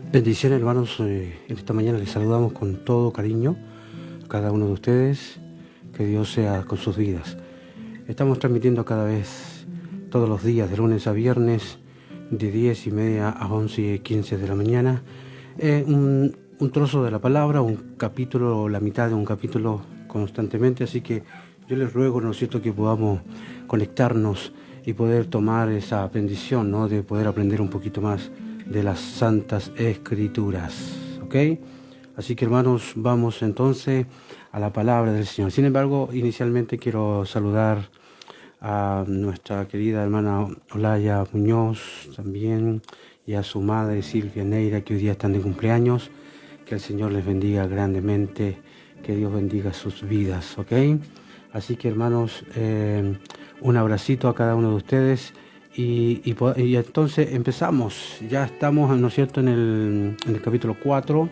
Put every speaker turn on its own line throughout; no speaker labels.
Bendiciones, hermanos. En esta mañana les saludamos con todo cariño a cada uno de ustedes. Que Dios sea con sus vidas. Estamos transmitiendo cada vez, todos los días, de lunes a viernes, de 10:30 a 11:15 de la mañana, un trozo de la palabra, un capítulo o la mitad de un capítulo constantemente. Así que yo les ruego, ¿no es cierto?, que podamos conectarnos y poder tomar esa bendición, ¿no?, de poder aprender un poquito más de las Santas Escrituras, ¿ok? Así que, hermanos, vamos entonces a la palabra del Señor. Sin embargo, inicialmente quiero saludar a nuestra querida hermana Olaya Muñoz también, y a su madre Silvia Neira, que hoy día están de cumpleaños. Que el Señor les bendiga grandemente, que Dios bendiga sus vidas, ¿ok? Así que, hermanos, un abracito a cada uno de ustedes. Y entonces empezamos. Ya estamos, ¿no es cierto?, en el capítulo 4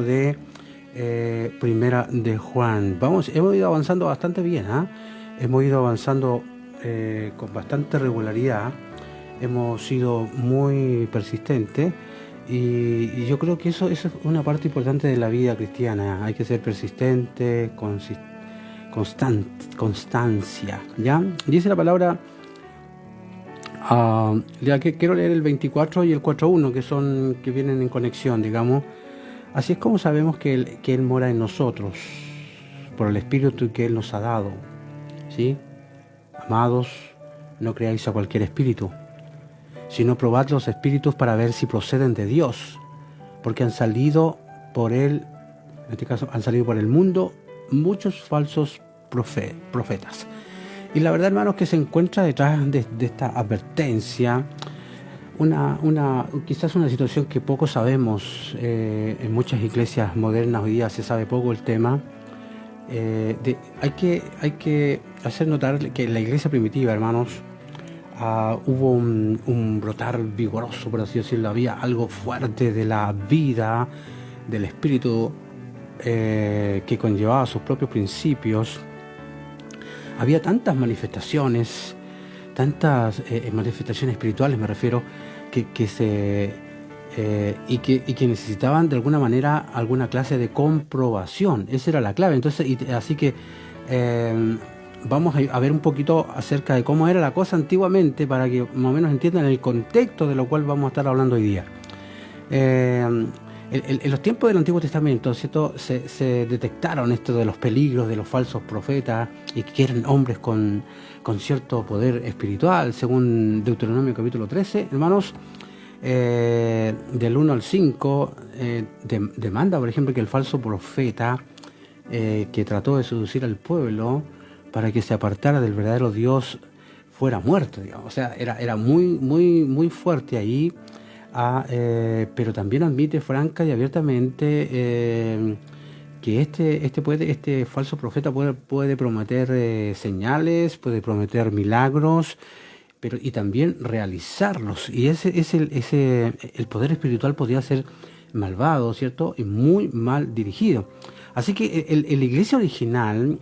de Primera de Juan. Hemos ido avanzando bastante bien, ¿eh? Hemos ido avanzando con bastante regularidad. Hemos sido muy persistentes. Y yo creo que eso es una parte importante de la vida cristiana. Hay que ser persistente, constancia, ¿ya? Dice la palabra. Ya que quiero leer el 24 y el 4:1, que vienen en conexión, digamos. Así es como sabemos que Él mora en nosotros, por el Espíritu que Él nos ha dado, ¿sí? Amados, no creáis a cualquier espíritu, sino probad los espíritus para ver si proceden de Dios, porque han salido por Él, en este caso, han salido por el mundo muchos falsos profetas. Y la verdad, hermanos, que se encuentra detrás de esta advertencia quizás una situación que poco sabemos. En muchas iglesias modernas hoy día se sabe poco el tema. Hay que hacer notar que en la iglesia primitiva, hermanos, hubo un brotar vigoroso, por así decirlo. Había algo fuerte de la vida, del espíritu, que conllevaba sus propios principios. Había tantas manifestaciones espirituales, me refiero, que necesitaban de alguna manera alguna clase de comprobación. Esa era la clave. Entonces, así que vamos a ver un poquito acerca de cómo era la cosa antiguamente, para que más o menos entiendan el contexto de lo cual vamos a estar hablando hoy día. En los tiempos del Antiguo Testamento, ¿cierto?, se detectaron esto de los peligros de los falsos profetas, y que eran hombres con cierto poder espiritual, según Deuteronomio capítulo 13, hermanos, del 1 al 5, demanda, por ejemplo, que el falso profeta que trató de seducir al pueblo para que se apartara del verdadero Dios fuera muerto, digamos. O sea, era muy fuerte ahí. Pero también admite franca y abiertamente que este falso profeta puede prometer señales, puede prometer milagros, y también realizarlos. Y el poder espiritual podía ser malvado, ¿cierto?, y muy mal dirigido. Así que en la iglesia original,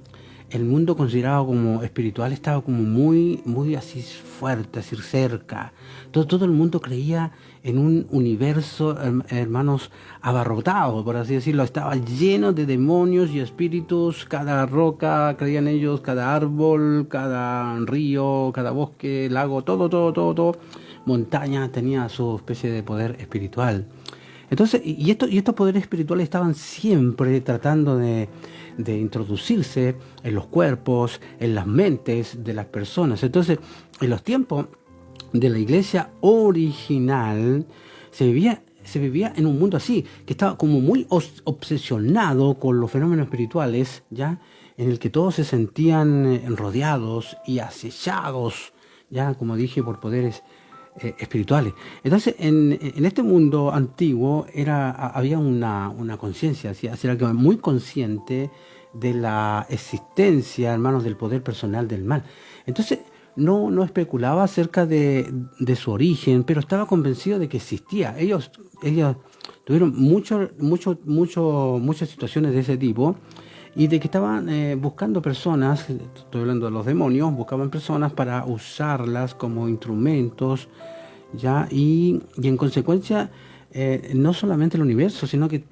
el mundo considerado como espiritual estaba como muy así fuerte, así cerca. Todo el mundo creía en un universo, hermanos, abarrotado, por así decirlo. Estaba lleno de demonios y espíritus. Cada roca, creían ellos, cada árbol, cada río, cada bosque, lago, todo, montaña tenía su especie de poder espiritual. Entonces, estos poderes espirituales estaban siempre tratando de introducirse en los cuerpos, en las mentes de las personas. Entonces, en los tiempos de la iglesia original, se vivía en un mundo así, que estaba como muy obsesionado con los fenómenos espirituales, ya, en el que todos se sentían rodeados y acechados, ya, como dije, por poderes espirituales. Entonces, en este mundo antiguo había una conciencia, era que muy consciente de la existencia, hermanos, del poder personal del mal. Entonces, no especulaba acerca de su origen, pero estaba convencido de que existía. Ellos tuvieron muchas situaciones de ese tipo, y de que estaban buscando personas, estoy hablando de los demonios, buscaban personas para usarlas como instrumentos, ¿ya? Y en consecuencia no solamente el universo, sino que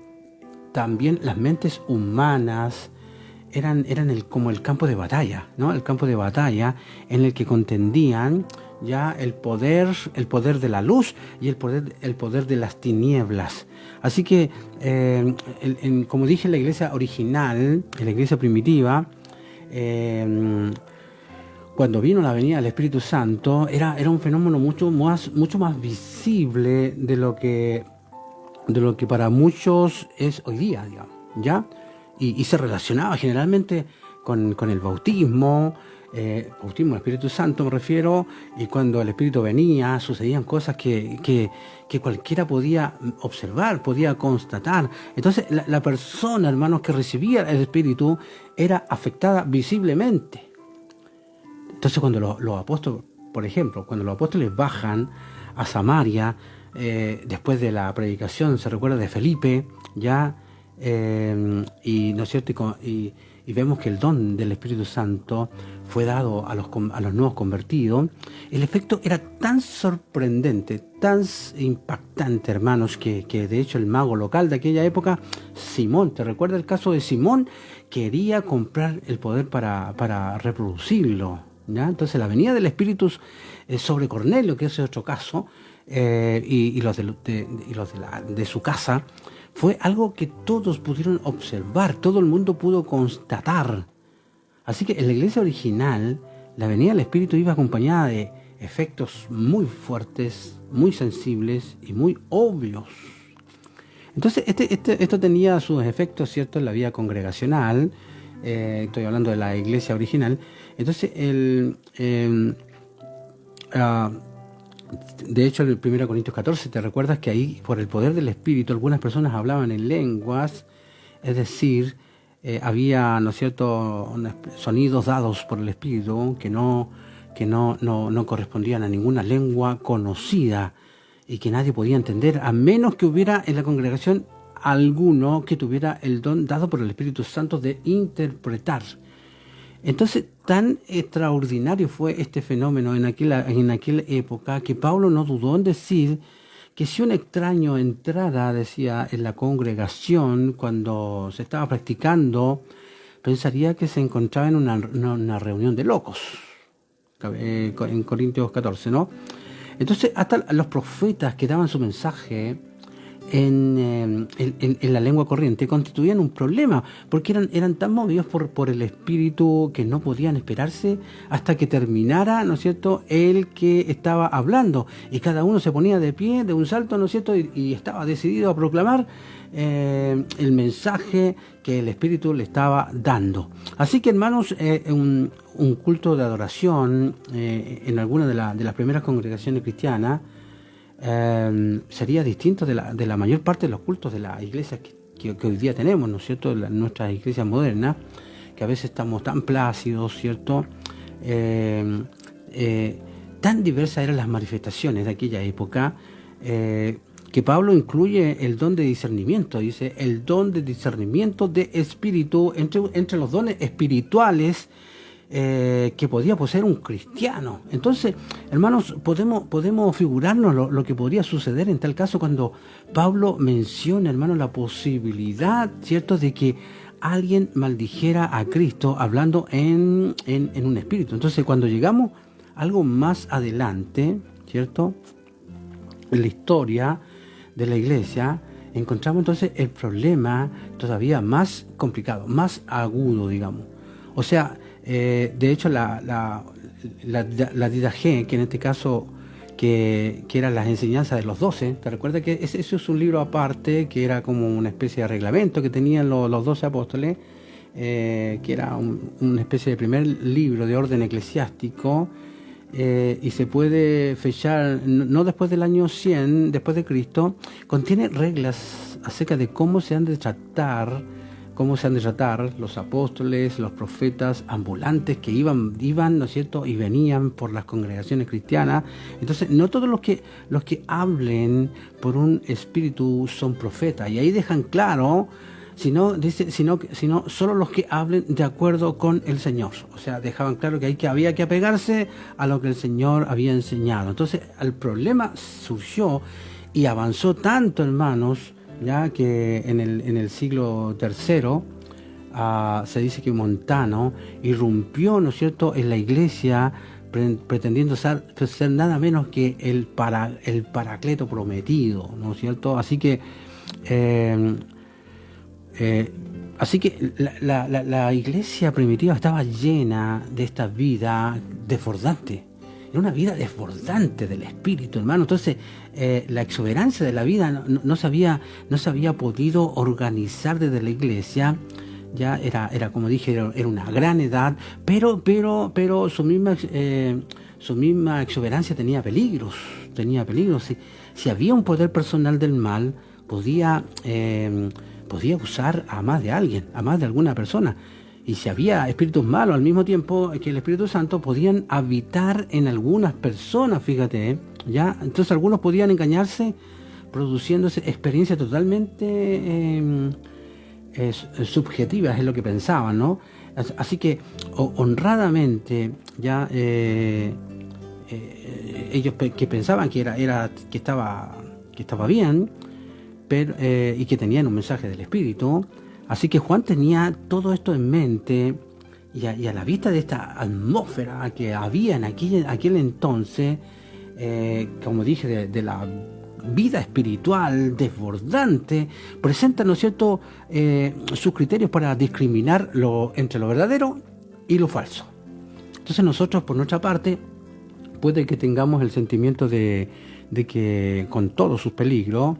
también las mentes humanas eran como el campo de batalla, ¿no? El campo de batalla en el que contendían ya el poder de la luz y el poder de las tinieblas. Así que, como dije, en la iglesia original, en la iglesia primitiva, cuando vino la venida del Espíritu Santo, era un fenómeno mucho más visible de lo que para muchos es hoy día, digamos, ¿ya? Y se relacionaba generalmente con el bautismo del Espíritu Santo me refiero, y cuando el Espíritu venía, sucedían cosas que cualquiera podía observar, podía constatar. Entonces la persona, hermanos, que recibía el Espíritu era afectada visiblemente. Entonces cuando los apóstoles, por ejemplo, cuando los apóstoles bajan a Samaria, después de la predicación, se recuerda de Felipe, ya, y no es cierto, y vemos que el don del Espíritu Santo fue dado a los nuevos convertidos. El efecto era tan sorprendente, tan impactante, hermanos, que de hecho el mago local de aquella época, Simón, ¿te recuerdas el caso de Simón? Quería comprar el poder para reproducirlo, ¿ya? Entonces la venida del Espíritu sobre Cornelio, que ese es otro caso, y los de su casa, fue algo que todos pudieron observar, todo el mundo pudo constatar. Así que en la iglesia original, la venida del Espíritu iba acompañada de efectos muy fuertes, muy sensibles y muy obvios. Entonces, esto tenía sus efectos, ¿cierto?, en la vida congregacional. Estoy hablando de la iglesia original. Entonces, de hecho, en el 1 Corintios 14, ¿te recuerdas que ahí, por el poder del Espíritu, algunas personas hablaban en lenguas? Es decir, había, ¿no es cierto?, sonidos dados por el Espíritu que no correspondían a ninguna lengua conocida y que nadie podía entender, a menos que hubiera en la congregación alguno que tuviera el don dado por el Espíritu Santo de interpretar. Entonces, tan extraordinario fue este fenómeno en aquella época que Pablo no dudó en decir que si un extraño entrara, decía, en la congregación cuando se estaba practicando, pensaría que se encontraba en una reunión de locos, en Corintios 14, ¿no? Entonces, hasta los profetas que daban su mensaje en la lengua corriente constituían un problema, porque eran tan movidos por el Espíritu que no podían esperarse hasta que terminara, ¿no es cierto?, el que estaba hablando, y cada uno se ponía de pie de un salto, ¿no es cierto?, y estaba decidido a proclamar el mensaje que el Espíritu le estaba dando. Así que, hermanos, un culto de adoración en alguna de las primeras congregaciones cristianas sería distinto de la mayor parte de los cultos de las iglesias que hoy día tenemos, ¿no es cierto?, nuestras iglesias modernas, que a veces estamos tan plácidos, ¿cierto? Tan diversas eran las manifestaciones de aquella época, que Pablo incluye el don de discernimiento, dice, el don de discernimiento de espíritu, entre los dones espirituales que podía poseer un cristiano. Entonces, hermanos, podemos figurarnos lo que podría suceder en tal caso cuando Pablo menciona, hermanos, la posibilidad, ¿cierto?, de que alguien maldijera a Cristo hablando en un espíritu. Entonces, cuando llegamos algo más adelante, ¿cierto?, en la historia de la iglesia, encontramos entonces el problema todavía más complicado, más agudo, digamos. O sea, de hecho, la Didache, que en este caso que eran las enseñanzas de los 12, ¿te recuerdas que ese es un libro aparte, que era como una especie de reglamento que tenían los 12 apóstoles, que era una especie de primer libro de orden eclesiástico, y se puede fechar no después del año 100 después de Cristo? Contiene reglas acerca de cómo se han de tratar los apóstoles, los profetas ambulantes que iban, ¿no es cierto?, y venían por las congregaciones cristianas. Entonces, no todos los que hablen por un espíritu son profetas, y ahí dejan claro, sino solo los que hablen de acuerdo con el Señor. O sea, dejaban claro que había que apegarse a lo que el Señor había enseñado. Entonces, el problema surgió y avanzó tanto, hermanos, ya que en el siglo III se dice que Montano irrumpió, ¿no es cierto?, en la iglesia, pretendiendo ser nada menos que el Paracleto prometido, ¿no es cierto? Así que la iglesia primitiva estaba llena de esta vida desbordante. Era una vida desbordante del espíritu, hermano. Entonces, la exuberancia de la vida no se había podido organizar desde la iglesia. Ya era como dije, era una gran edad, pero su misma exuberancia tenía peligros. Si había un poder personal del mal, podía usar a más de alguien, a más de alguna persona. Y si había espíritus malos al mismo tiempo que el Espíritu Santo, podían habitar en algunas personas, fíjate, ¿ya? Entonces algunos podían engañarse, produciéndose experiencias totalmente subjetivas, es lo que pensaban, ¿no? Así que honradamente, ya ellos que pensaban que estaba bien, pero, y que tenían un mensaje del Espíritu. Así que Juan tenía todo esto en mente y a la vista de esta atmósfera que había en aquel entonces, como dije, de la vida espiritual desbordante, presenta, ¿no es cierto?, sus criterios para discriminar entre lo verdadero y lo falso. Entonces nosotros, por nuestra parte, puede que tengamos el sentimiento de que con todos sus peligros,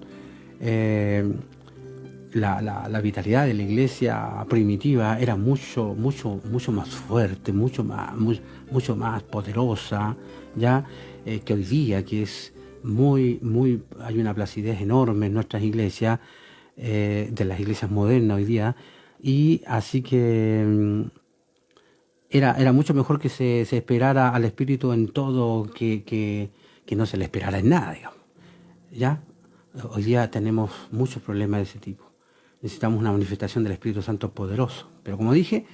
la vitalidad de la iglesia primitiva era mucho más fuerte, mucho más poderosa, ya que hoy día, que es hay una placidez enorme en nuestras iglesias, de las iglesias modernas hoy día, y así que era mucho mejor que se esperara al Espíritu en todo que no se le esperara en nada, digamos. ¿Ya? Hoy día tenemos muchos problemas de ese tipo. Necesitamos una manifestación del Espíritu Santo poderoso. Pero como dije,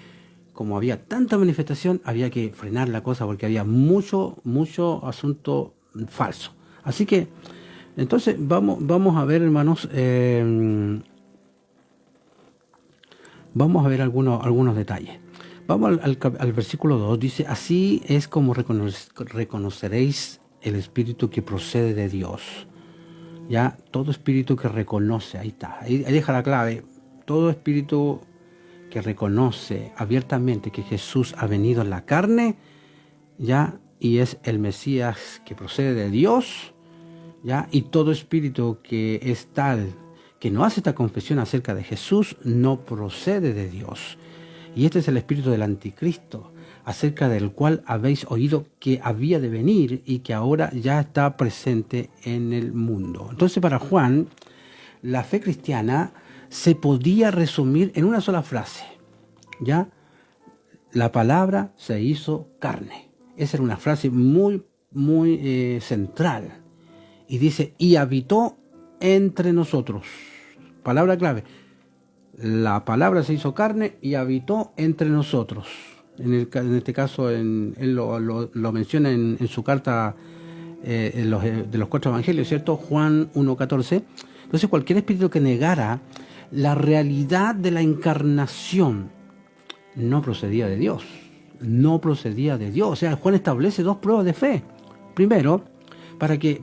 como había tanta manifestación, había que frenar la cosa porque había mucho asunto falso. Así que, entonces, vamos a ver, hermanos, vamos a ver algunos detalles. Vamos al versículo 2, dice, así es como reconoceréis el Espíritu que procede de Dios. Ya, todo espíritu que reconoce, ahí está, ahí deja la clave, todo espíritu que reconoce abiertamente que Jesús ha venido en la carne, ya, y es el Mesías que procede de Dios, ya, y todo espíritu que es tal, que no hace esta confesión acerca de Jesús, no procede de Dios. Y este es el espíritu del anticristo, acerca del cual habéis oído que había de venir y que ahora ya está presente en el mundo. Entonces, para Juan, la fe cristiana se podía resumir en una sola frase, ¿ya? La palabra se hizo carne. Esa era una frase muy central. Y dice, y habitó entre nosotros. Palabra clave. La palabra se hizo carne y habitó entre nosotros. En este caso, él lo menciona en su carta de los 4 evangelios, ¿cierto? Juan 1:14. Entonces, cualquier espíritu que negara la realidad de la encarnación no procedía de Dios. No procedía de Dios. O sea, Juan establece 2 pruebas de fe. Primero, para que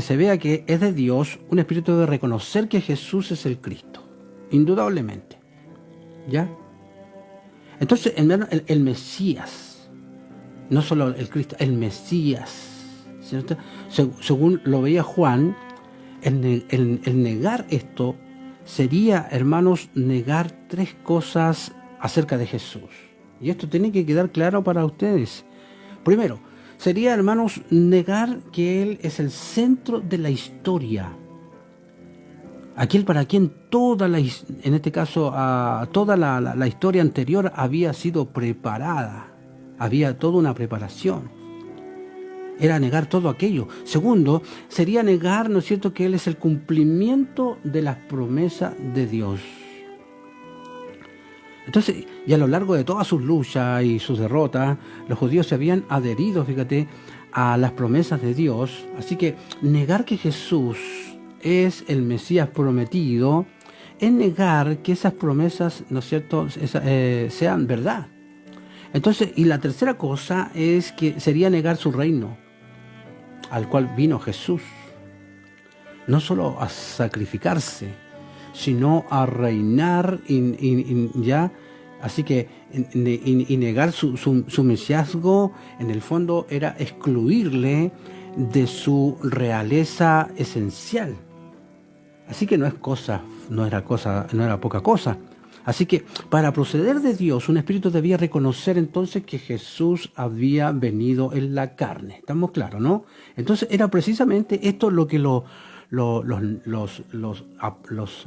se vea que es de Dios, un espíritu debe reconocer que Jesús es el Cristo. Indudablemente. ¿Ya? Entonces, el Mesías, no solo el Cristo, el Mesías, ¿cierto? Según lo veía Juan, el negar esto sería, hermanos, negar 3 cosas acerca de Jesús. Y esto tiene que quedar claro para ustedes. Primero, sería, hermanos, negar que Él es el centro de la historia. Aquel para quien toda la historia anterior había sido preparada. Había toda una preparación. Era negar todo aquello. Segundo, sería negar, ¿no es cierto?, que Él es el cumplimiento de las promesas de Dios. Entonces, y a lo largo de todas sus luchas y sus derrotas, los judíos se habían adherido, fíjate, a las promesas de Dios. Así que negar que Jesús es el Mesías prometido, es negar que esas promesas, ¿no es cierto?, sean verdad. Entonces, y la tercera cosa es que sería negar su reino, al cual vino Jesús, no solo a sacrificarse, sino a reinar ya. Así que y negar su mesiasgo, en el fondo, era excluirle de su realeza esencial. Así que no era poca cosa. Así que para proceder de Dios, un espíritu debía reconocer entonces que Jesús había venido en la carne. ¿Estamos claros, no? Entonces era precisamente esto lo que los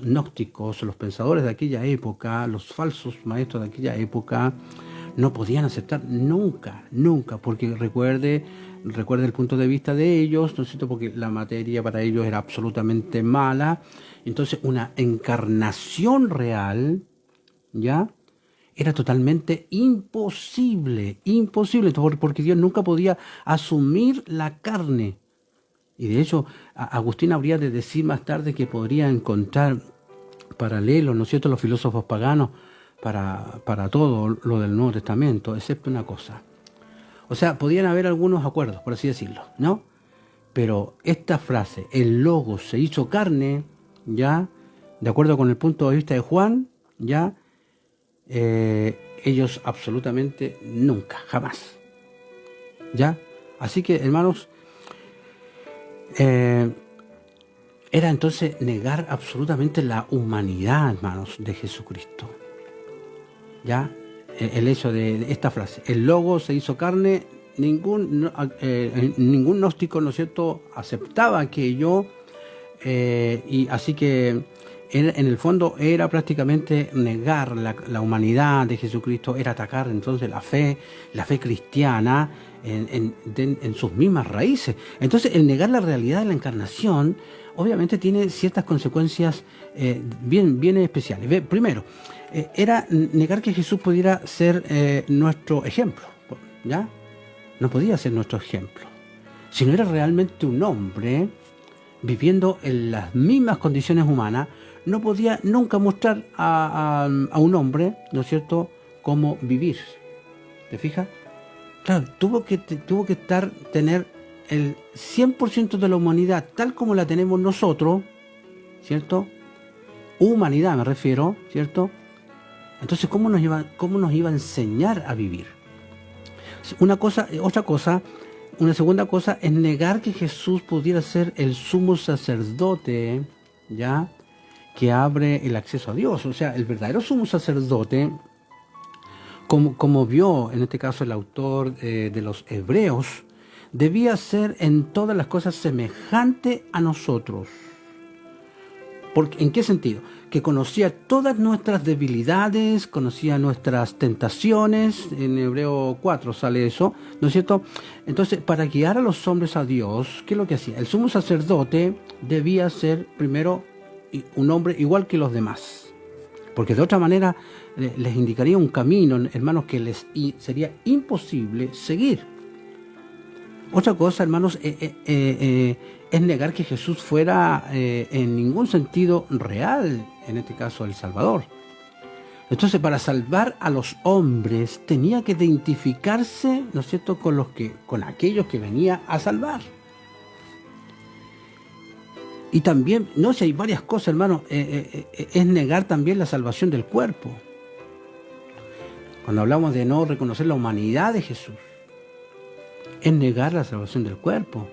gnósticos, los pensadores de aquella época, los falsos maestros de aquella época, no podían aceptar nunca, porque recuerde el punto de vista de ellos, ¿no es cierto?, porque la materia para ellos era absolutamente mala. Entonces una encarnación real, ¿ya?, era totalmente imposible, porque Dios nunca podía asumir la carne. Y de hecho, Agustín habría de decir más tarde que podría encontrar paralelos, ¿no es cierto?, los filósofos paganos para todo lo del Nuevo Testamento, excepto una cosa. O sea, podían haber algunos acuerdos, por así decirlo, ¿no? Pero esta frase, el Logos se hizo carne, ¿ya?, de acuerdo con el punto de vista de Juan, ¿ya?, ellos absolutamente nunca, jamás, ¿ya? Así que, hermanos, era entonces negar absolutamente la humanidad, hermanos, de Jesucristo. ¿Ya? El hecho de esta frase, el Logos se hizo carne, ningún gnóstico, ¿no es cierto?, aceptaba aquello, y así que en el fondo era prácticamente negar la humanidad de Jesucristo, era atacar entonces la fe cristiana en sus mismas raíces. Entonces el negar la realidad de la encarnación obviamente tiene ciertas consecuencias bien especiales. Primero, era negar que Jesús pudiera ser nuestro ejemplo, ¿ya? No podía ser nuestro ejemplo. Si no era realmente un hombre viviendo en las mismas condiciones humanas, no podía nunca mostrar a un hombre, ¿no es cierto?, cómo vivir. ¿Te fijas? Claro, tuvo que tener el 100% de la humanidad tal como la tenemos nosotros, ¿cierto? Humanidad me refiero, ¿cierto? Entonces, ¿cómo nos iba a enseñar a vivir? Una segunda cosa es negar que Jesús pudiera ser el sumo sacerdote, ¿ya?, que abre el acceso a Dios. O sea, el verdadero sumo sacerdote, como vio en este caso el autor de los Hebreos, debía ser en todas las cosas semejante a nosotros. ¿En qué sentido? Que conocía todas nuestras debilidades, conocía nuestras tentaciones, en Hebreo 4 sale eso, ¿no es cierto? Entonces, para guiar a los hombres a Dios, ¿qué es lo que hacía? El sumo sacerdote debía ser primero un hombre igual que los demás, porque de otra manera les indicaría un camino, hermanos, que les sería imposible seguir. Otra cosa, hermanos, es negar que Jesús fuera en ningún sentido real, en este caso el Salvador. Entonces, para salvar a los hombres tenía que identificarse, ¿no es cierto?, con aquellos que venía a salvar. Y también, no sé, hay varias cosas, hermanos, es negar también la salvación del cuerpo. Cuando hablamos de no reconocer la humanidad de Jesús, es negar la salvación del cuerpo.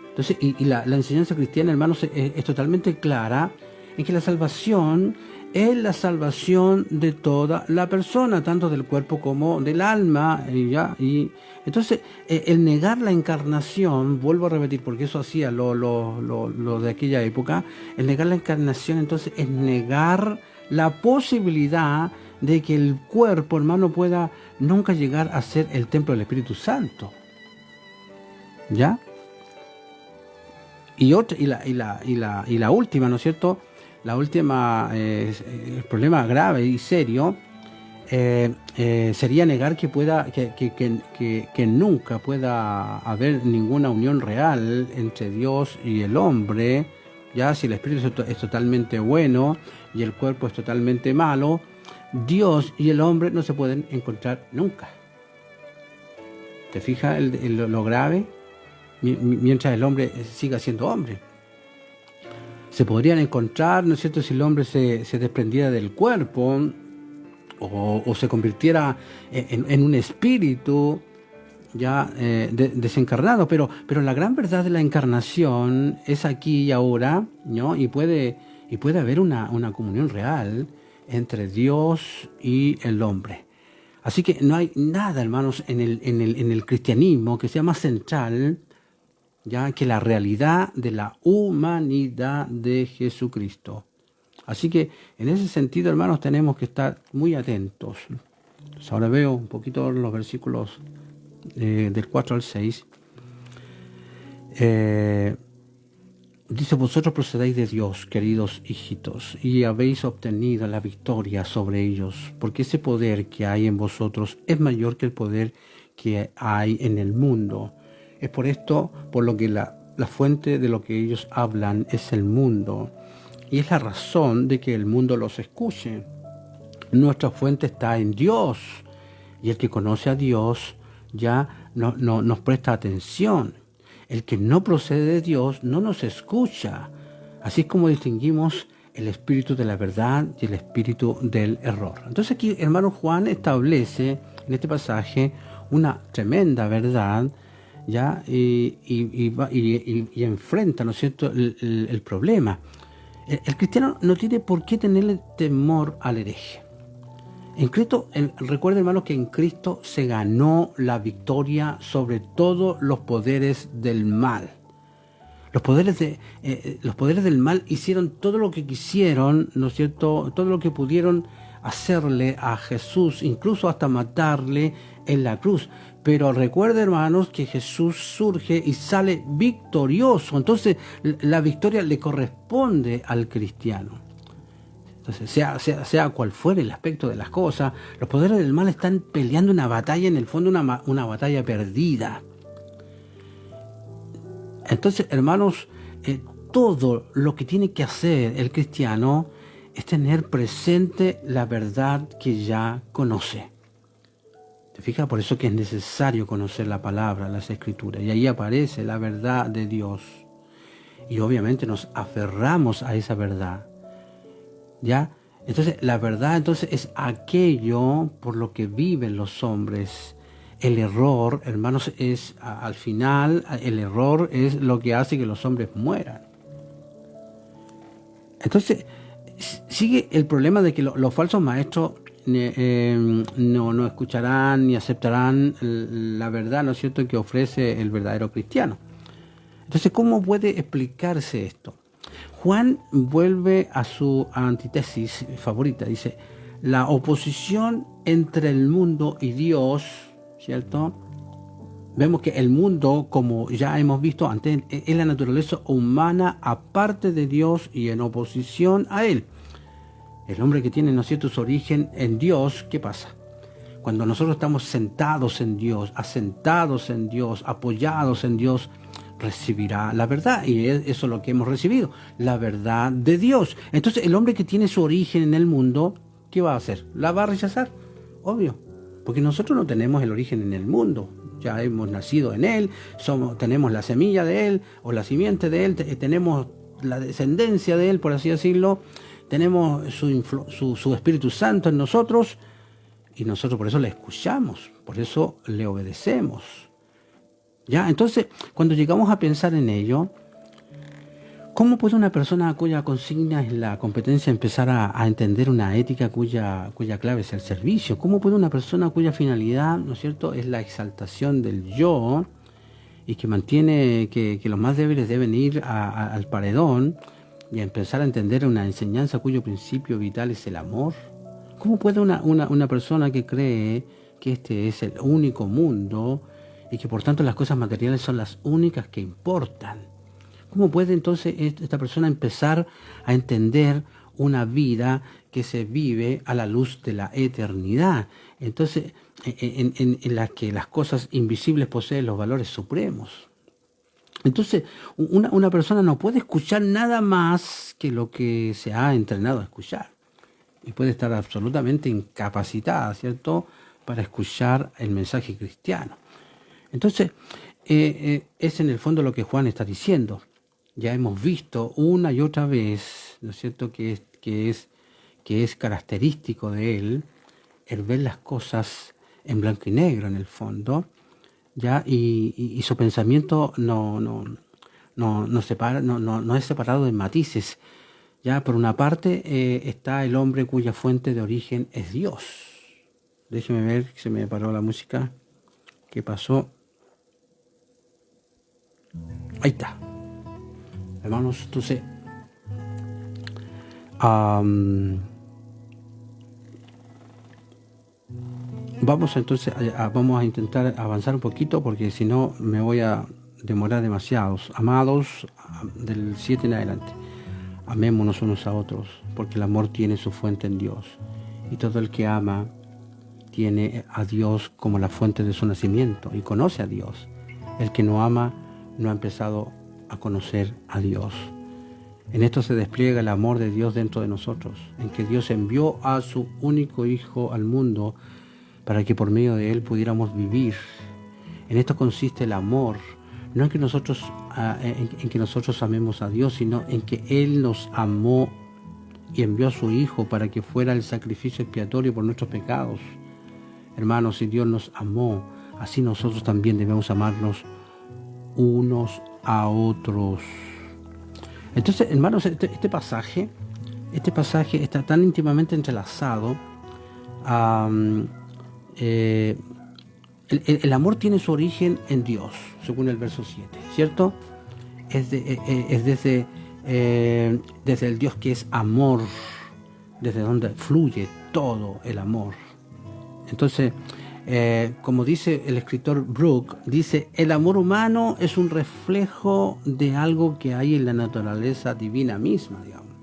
Entonces, y la enseñanza cristiana, hermanos, es totalmente clara en que la salvación es la salvación de toda la persona, tanto del cuerpo como del alma. Y entonces, el negar la encarnación, vuelvo a repetir, porque eso hacía lo de aquella época, el negar la encarnación, entonces, es negar la posibilidad de que el cuerpo, hermano, pueda nunca llegar a ser el templo del Espíritu Santo. ¿Ya? Y la última, ¿no es cierto? La última, el problema grave y serio sería negar que nunca pueda haber ninguna unión real entre Dios y el hombre, ya si el espíritu es totalmente bueno y el cuerpo es totalmente malo, Dios y el hombre no se pueden encontrar nunca. ¿Te fijas lo grave? Mientras el hombre siga siendo hombre. Se podrían encontrar, ¿no es cierto?, si el hombre se desprendiera del cuerpo o se convirtiera en un espíritu ya desencarnado, pero la gran verdad de la encarnación es aquí y ahora, ¿no? Y puede haber una comunión real entre Dios y el hombre. Así que no hay nada, hermanos, en el cristianismo que sea más central ya que la realidad de la humanidad de Jesucristo. Así que en ese sentido, hermanos, tenemos que estar muy atentos. Entonces, ahora veo un poquito los versículos del 4 al 6. Dice: vosotros procedéis de Dios, queridos hijitos, y habéis obtenido la victoria sobre ellos, porque ese poder que hay en vosotros es mayor que el poder que hay en el mundo. Es por esto por lo que la fuente de lo que ellos hablan es el mundo, y es la razón de que el mundo los escuche. Nuestra fuente está en Dios, y el que conoce a Dios ya no nos presta atención. El que no procede de Dios no nos escucha. Así es como distinguimos el espíritu de la verdad y el espíritu del error. Entonces aquí, hermano Juan establece en este pasaje una tremenda verdad, ¿ya? Y enfrenta, ¿no es cierto?, el problema. El cristiano no tiene por qué tenerle temor al hereje. En Cristo, recuerden, hermanos, que en Cristo se ganó la victoria sobre todos los poderes del mal. Los poderes del mal hicieron todo lo que quisieron, ¿no es cierto?, todo lo que pudieron hacerle a Jesús, incluso hasta matarle en la cruz. Pero recuerden, hermanos, que Jesús surge y sale victorioso. Entonces, la victoria le corresponde al cristiano. Entonces, sea cual fuere el aspecto de las cosas, los poderes del mal están peleando una batalla, en el fondo una batalla perdida. Entonces, hermanos, todo lo que tiene que hacer el cristiano es tener presente la verdad que ya conoce. ¿Te fijas? Por eso que es necesario conocer la palabra, las escrituras. Y ahí aparece la verdad de Dios. Y obviamente nos aferramos a esa verdad. ¿Ya? Entonces, la verdad es aquello por lo que viven los hombres. El error, hermanos, es al final, el error es lo que hace que los hombres mueran. Entonces, sigue el problema de que los falsos maestros no escucharán ni aceptarán la verdad, ¿no es cierto?, que ofrece el verdadero cristiano. Entonces, ¿cómo puede explicarse esto? Juan vuelve a su antítesis favorita. Dice: la oposición entre el mundo y Dios, ¿cierto? Vemos que el mundo, como ya hemos visto antes, es la naturaleza humana aparte de Dios y en oposición a Él. El hombre que tiene, ¿no es cierto?, su origen en Dios, ¿qué pasa? Cuando nosotros estamos sentados en Dios, asentados en Dios, apoyados en Dios, recibirá la verdad, y eso es lo que hemos recibido, la verdad de Dios. Entonces, el hombre que tiene su origen en el mundo, ¿qué va a hacer? La va a rechazar, obvio, porque nosotros no tenemos el origen en el mundo, ya hemos nacido en Él, tenemos la semilla de Él, o la simiente de Él, tenemos la descendencia de Él, por así decirlo, tenemos su Espíritu Santo en nosotros, y nosotros por eso le escuchamos, por eso le obedecemos. ¿Ya? Entonces, cuando llegamos a pensar en ello, ¿cómo puede una persona cuya consigna es la competencia empezar a entender una ética cuya clave es el servicio? ¿Cómo puede una persona cuya finalidad, ¿no es cierto?, es la exaltación del yo y que mantiene que los más débiles deben ir al paredón y empezar a entender una enseñanza cuyo principio vital es el amor? ¿Cómo puede una persona que cree que este es el único mundo y que por tanto las cosas materiales son las únicas que importan? ¿Cómo puede entonces esta persona empezar a entender una vida que se vive a la luz de la eternidad? Entonces, en la que las cosas invisibles poseen los valores supremos. Entonces, una persona no puede escuchar nada más que lo que se ha entrenado a escuchar. Y puede estar absolutamente incapacitada, ¿cierto?, para escuchar el mensaje cristiano. Entonces, es en el fondo lo que Juan está diciendo. Ya hemos visto una y otra vez, ¿no es cierto?, que es característico de él el ver las cosas en blanco y negro en el fondo, ya, y su pensamiento no es separado de matices. Ya, por una parte está el hombre cuya fuente de origen es Dios. Déjeme ver, se me paró la música. ¿Qué pasó? Ahí está. Hermanos, entonces, vamos a intentar avanzar un poquito porque si no me voy a demorar demasiados. Amados, del 7 en adelante, amémonos unos a otros, porque el amor tiene su fuente en Dios. Y todo el que ama tiene a Dios como la fuente de su nacimiento y conoce a Dios. El que no ama no ha empezado a conocer a Dios. En esto se despliega el amor de Dios dentro de nosotros, en que Dios envió a su único Hijo al mundo para que por medio de Él pudiéramos vivir. En esto consiste el amor, no en que nosotros amemos a Dios, sino en que Él nos amó y envió a su Hijo para que fuera el sacrificio expiatorio por nuestros pecados. Hermanos, si Dios nos amó, así nosotros también debemos amarnos unos a otros. Entonces, hermanos, este pasaje está tan íntimamente entrelazado. El amor tiene su origen en Dios, según el verso 7, ¿cierto? Es desde el Dios que es amor, desde donde fluye todo el amor. Entonces, como dice el escritor Brooke, dice, el amor humano es un reflejo de algo que hay en la naturaleza divina misma, digamos.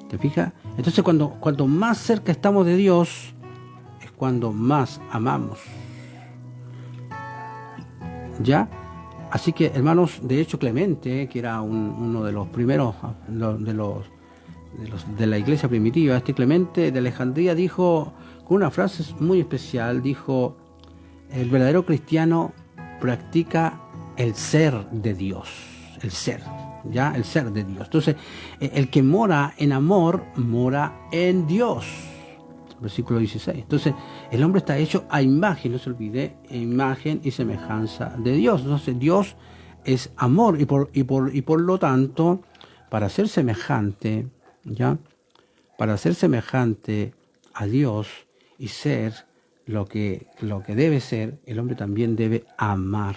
¿Te fijas? Entonces, cuando más cerca estamos de Dios, es cuando más amamos. ¿Ya? Así que, hermanos, de hecho Clemente, que era uno de los primeros de la iglesia primitiva, Clemente de Alejandría dijo, con una frase muy especial, dijo, el verdadero cristiano practica el ser de Dios, el ser, ¿ya? El ser de Dios. Entonces, el que mora en amor, mora en Dios. Versículo 16. Entonces, el hombre está hecho a imagen, no se olvide, imagen y semejanza de Dios. Entonces, Dios es amor y por lo tanto, para ser semejante, ¿ya? Para ser semejante a Dios y ser lo que debe ser, el hombre también debe amar.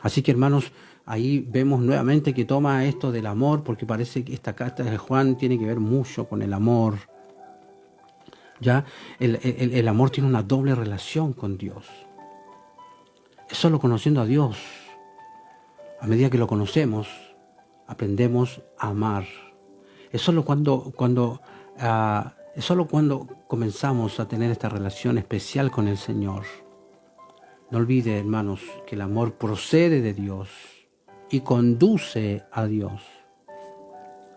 Así que, hermanos, ahí vemos nuevamente que toma esto del amor, porque parece que esta carta de Juan tiene que ver mucho con el amor. Ya el amor tiene una doble relación con Dios. Es solo conociendo a Dios. A medida que lo conocemos, aprendemos a amar. Es solo cuando comenzamos a tener esta relación especial con el Señor. No olvide, hermanos, que el amor procede de Dios y conduce a Dios.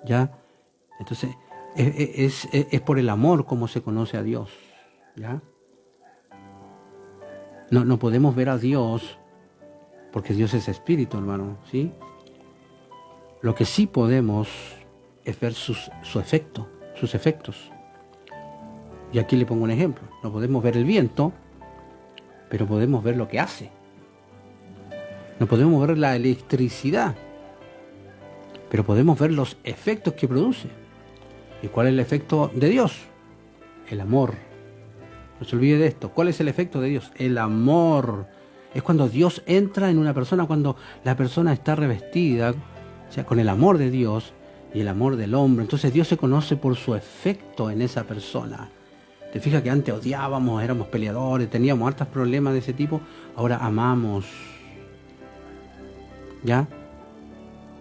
¿Ya? Entonces, es por el amor como se conoce a Dios. ¿Ya? No podemos ver a Dios porque Dios es espíritu, hermano, ¿sí? Lo que sí podemos es ver sus efectos. Y aquí le pongo un ejemplo. No podemos ver el viento, pero podemos ver lo que hace. No podemos ver la electricidad, pero podemos ver los efectos que produce. ¿Y cuál es el efecto de Dios? El amor. No se olvide de esto. ¿Cuál es el efecto de Dios? El amor. Es cuando Dios entra en una persona, cuando la persona está revestida, o sea, con el amor de Dios y el amor del hombre. Entonces Dios se conoce por su efecto en esa persona. Te fijas que antes odiábamos, éramos peleadores, teníamos hartos problemas de ese tipo. Ahora amamos. ¿Ya?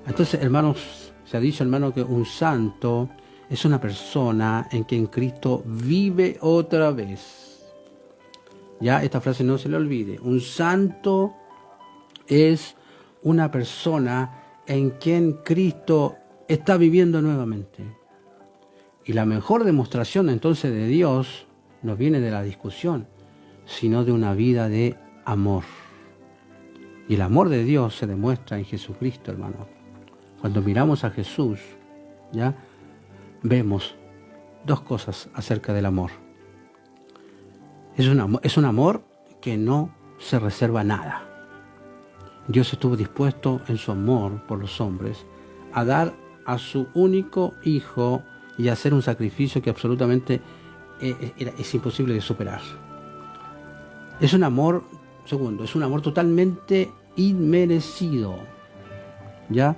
Entonces, hermanos, se ha dicho, hermano, que un santo es una persona en que en Cristo vive otra vez. Ya, esta frase no se le olvide. Un santo es una persona en quien Cristo está viviendo nuevamente. Y la mejor demostración entonces de Dios no viene de la discusión, sino de una vida de amor. Y el amor de Dios se demuestra en Jesucristo, hermano. Cuando miramos a Jesús, ¿ya? Vemos dos cosas acerca del amor. Es un amor que no se reserva nada. Dios estuvo dispuesto en su amor por los hombres a dar a su único hijo y a hacer un sacrificio que absolutamente es imposible de superar. Es un amor, segundo, es un amor totalmente inmerecido. ¿Ya?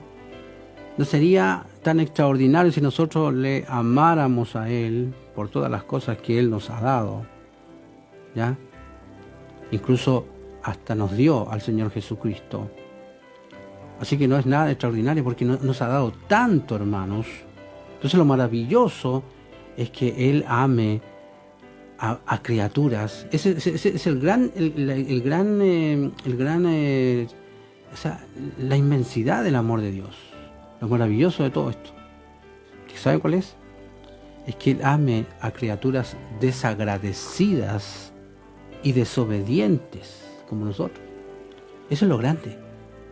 No sería tan extraordinario si nosotros le amáramos a Él por todas las cosas que Él nos ha dado. ¿Ya? Incluso hasta nos dio al Señor Jesucristo. Así que no es nada extraordinario porque nos ha dado tanto, hermanos. Entonces lo maravilloso es que Él ame a criaturas. Ese es la inmensidad del amor de Dios. Lo maravilloso de todo esto. ¿Sabe cuál es? Es que Él ame a criaturas desagradecidas y desobedientes como nosotros. Eso es lo grande,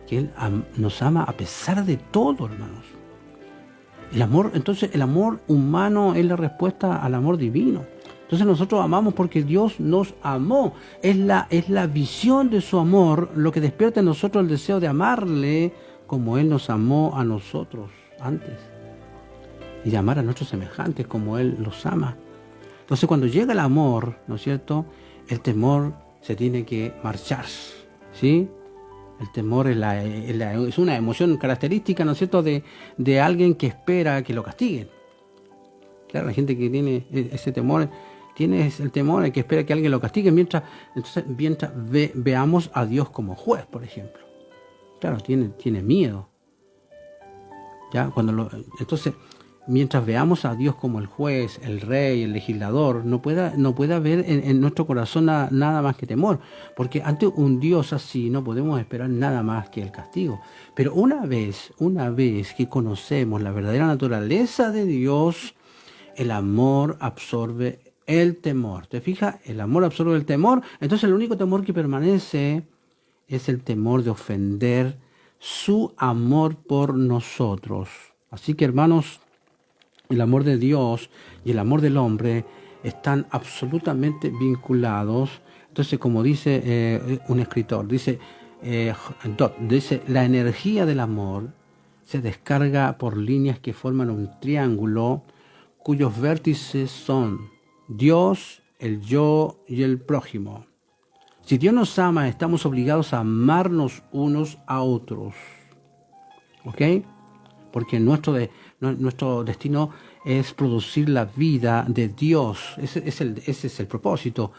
que Él nos ama a pesar de todo, hermanos. El amor, entonces el amor humano es la respuesta al amor divino. Entonces nosotros amamos porque Dios nos amó. Es la visión de su amor lo que despierta en nosotros el deseo de amarle como Él nos amó a nosotros antes. Y de amar a nuestros semejantes como Él los ama. Entonces cuando llega el amor, ¿no es cierto?, el temor se tiene que marchar, ¿sí? El temor es una emoción característica, ¿no es cierto?, de alguien que espera que lo castiguen. Claro, la gente que tiene ese temor, tiene el temor de que espera que alguien lo castigue mientras veamos a Dios como juez, por ejemplo. Claro, tiene miedo. ¿Ya? Entonces, mientras veamos a Dios como el juez, el rey, el legislador, no puede haber en nuestro corazón nada más que temor, porque ante un Dios así no podemos esperar nada más que el castigo. Pero una vez que conocemos la verdadera naturaleza de Dios, el amor absorbe el temor. ¿Te fijas? El amor absorbe el temor. Entonces el único temor que permanece es el temor de ofender su amor por nosotros. Así que, hermanos, el amor de Dios y el amor del hombre están absolutamente vinculados. Entonces, como dice un escritor, dice, la energía del amor se descarga por líneas que forman un triángulo cuyos vértices son Dios, el yo y el prójimo. Si Dios nos ama, estamos obligados a amarnos unos a otros. ¿Ok? Porque nuestro destino es producir la vida de Dios. Ese es el propósito.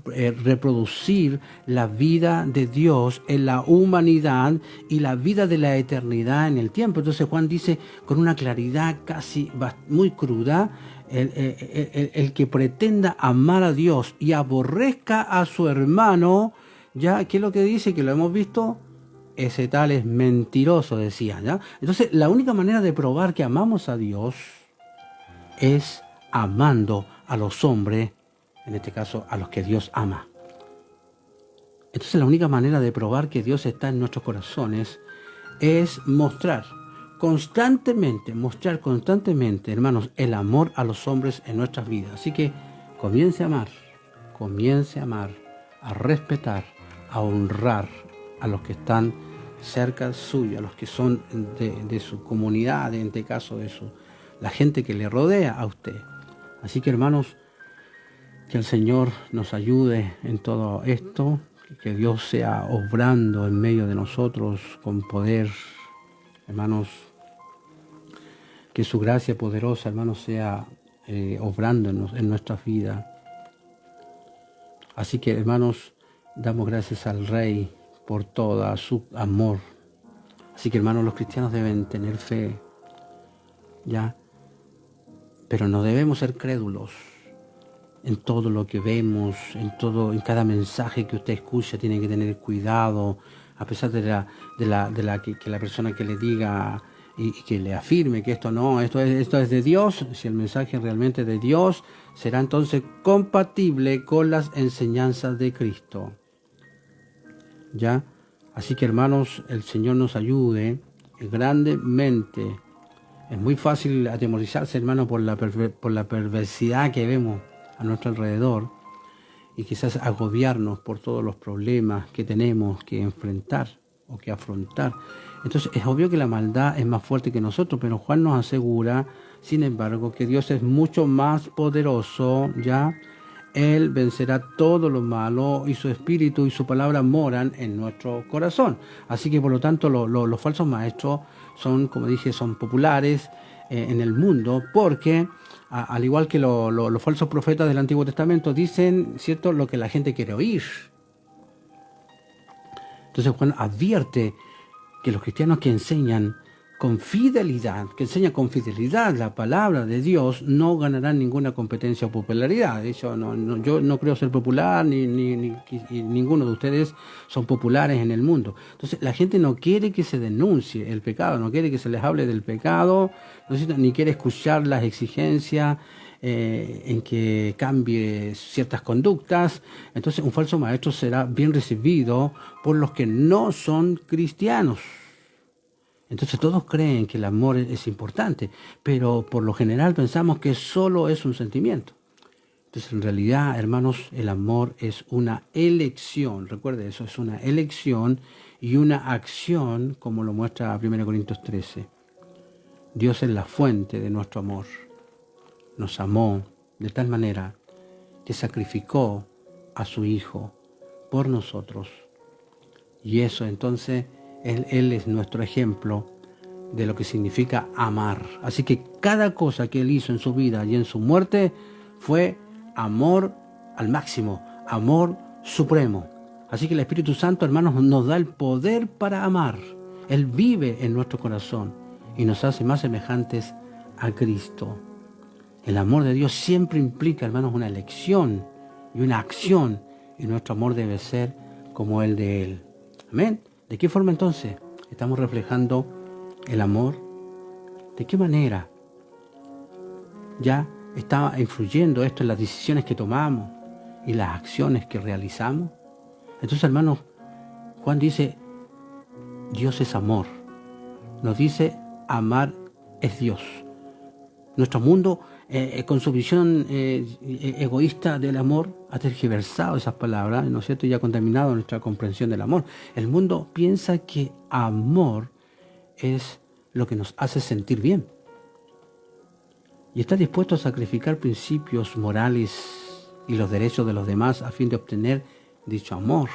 Reproducir la vida de Dios en la humanidad y la vida de la eternidad en el tiempo. Entonces Juan dice con una claridad casi muy cruda, el que pretenda amar a Dios y aborrezca a su hermano, ya, ¿qué es lo que dice? Que lo hemos visto. Ese tal es mentiroso, decía, ¿ya? Entonces, la única manera de probar que amamos a Dios es amando a los hombres, en este caso, a los que Dios ama. Entonces, la única manera de probar que Dios está en nuestros corazones es mostrar constantemente, hermanos, el amor a los hombres en nuestras vidas. Así que comience a amar, a respetar, a honrar a los que están cerca suyo, a los que son de su comunidad, en este caso la gente que le rodea a usted. Así que, hermanos, que el Señor nos ayude en todo esto, que Dios sea obrando en medio de nosotros con poder, hermanos, que su gracia poderosa, hermanos, sea obrando en nuestras vidas. Así que, hermanos, damos gracias al Rey por todo su amor. Así que, hermanos, los cristianos deben tener fe, ¿ya? Pero no debemos ser crédulos en todo lo que vemos, en cada mensaje que usted escucha. Tiene que tener cuidado, a pesar que la persona que le diga y que le afirme que esto no, esto es de Dios, si el mensaje realmente es de Dios, será entonces compatible con las enseñanzas de Cristo. ¿Ya? Así que hermanos, el Señor nos ayude grandemente. Es muy fácil atemorizarse, hermano, por la perversidad que vemos a nuestro alrededor y quizás agobiarnos por todos los problemas que tenemos que enfrentar o que afrontar. Entonces es obvio que la maldad es más fuerte que nosotros, pero Juan nos asegura, sin embargo, que Dios es mucho más poderoso, ¿ya? Él vencerá todo lo malo y su espíritu y su palabra moran en nuestro corazón. Así que por lo tanto los falsos maestros son, como dije, son populares en el mundo porque al igual que los falsos profetas del Antiguo Testamento dicen, ¿cierto?, lo que la gente quiere oír. Entonces Juan advierte que los cristianos que enseñan con fidelidad la palabra de Dios no ganarán ninguna competencia o popularidad. De hecho, yo no creo ser popular, ni ninguno de ustedes son populares en el mundo. Entonces, la gente no quiere que se denuncie el pecado, no quiere que se les hable del pecado, ni quiere escuchar las exigencias en que cambie ciertas conductas. Entonces, un falso maestro será bien recibido por los que no son cristianos. Entonces todos creen que el amor es importante, pero por lo general pensamos que solo es un sentimiento. Entonces en realidad, hermanos, el amor es una elección. Recuerde eso, es una elección y una acción, como lo muestra 1 Corintios 13. Dios es la fuente de nuestro amor. Nos amó de tal manera que sacrificó a su Hijo por nosotros. Y eso entonces, Él es nuestro ejemplo de lo que significa amar. Así que cada cosa que Él hizo en su vida y en su muerte fue amor al máximo, amor supremo. Así que el Espíritu Santo, hermanos, nos da el poder para amar. Él vive en nuestro corazón y nos hace más semejantes a Cristo. El amor de Dios siempre implica, hermanos, una elección y una acción, y nuestro amor debe ser como el de Él. Amén. ¿De qué forma entonces estamos reflejando el amor? ¿De qué manera ya está influyendo esto en las decisiones que tomamos y las acciones que realizamos? Entonces, hermanos, Juan dice, Dios es amor. Nos dice, amar es Dios. Nuestro mundo, con su visión egoísta del amor, ha tergiversado esas palabras, ¿no es cierto?, y ha contaminado nuestra comprensión del amor. El mundo piensa que amor es lo que nos hace sentir bien. Y está dispuesto a sacrificar principios morales y los derechos de los demás a fin de obtener dicho amor.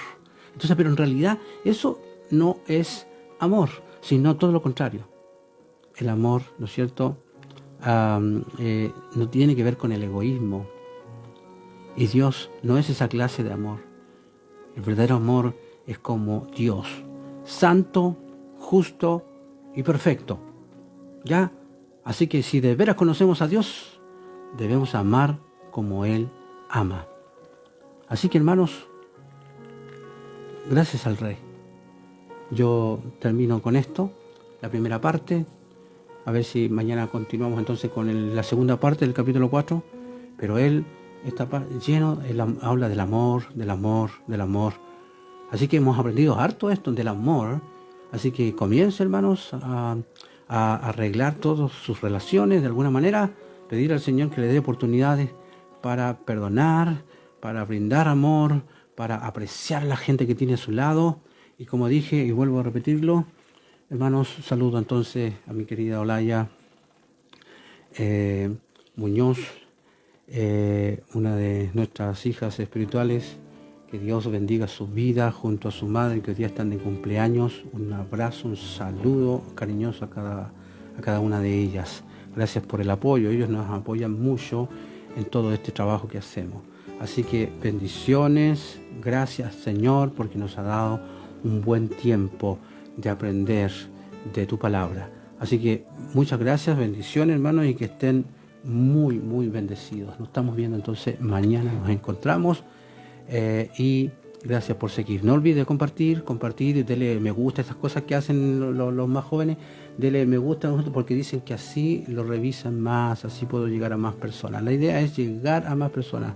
Entonces, pero en realidad eso no es amor, sino todo lo contrario. El amor, ¿no es cierto?, no tiene que ver con el egoísmo. Y Dios no es esa clase de amor. El verdadero amor es como Dios, santo, justo y perfecto. ¿Ya? Así que si de veras conocemos a Dios, debemos amar como Él ama. Así que, hermanos, gracias al Rey. Yo termino con esto, la primera parte. A ver si mañana continuamos entonces con la segunda parte del capítulo 4. Pero él está lleno, habla del amor, del amor, del amor. Así que hemos aprendido harto esto del amor. Así que comience, hermanos, a arreglar todas sus relaciones de alguna manera. Pedir al Señor que le dé oportunidades para perdonar, para brindar amor, para apreciar a la gente que tiene a su lado. Y como dije, y vuelvo a repetirlo, hermanos, saludo entonces a mi querida Olaya Muñoz, una de nuestras hijas espirituales. Que Dios bendiga su vida junto a su madre, que hoy día están de cumpleaños. Un abrazo, un saludo cariñoso a cada una de ellas. Gracias por el apoyo, ellos nos apoyan mucho en todo este trabajo que hacemos. Así que bendiciones, gracias Señor, porque nos ha dado un buen tiempo de aprender de tu palabra. Así que muchas gracias, bendiciones, hermanos, y que estén muy, muy bendecidos. Nos estamos viendo entonces mañana, nos encontramos y Gracias por seguir. No olvide compartir y dele me gusta, esas cosas que hacen los más jóvenes, dele me gusta porque dicen que así lo revisan más, así puedo llegar a más personas. La idea es llegar a más personas.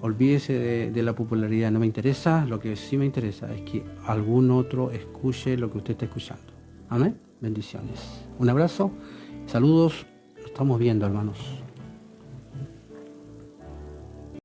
Olvídese de la popularidad, no me interesa, lo que sí me interesa es que algún otro escuche lo que usted está escuchando. Amén. Bendiciones. Un abrazo, saludos, nos estamos viendo, hermanos.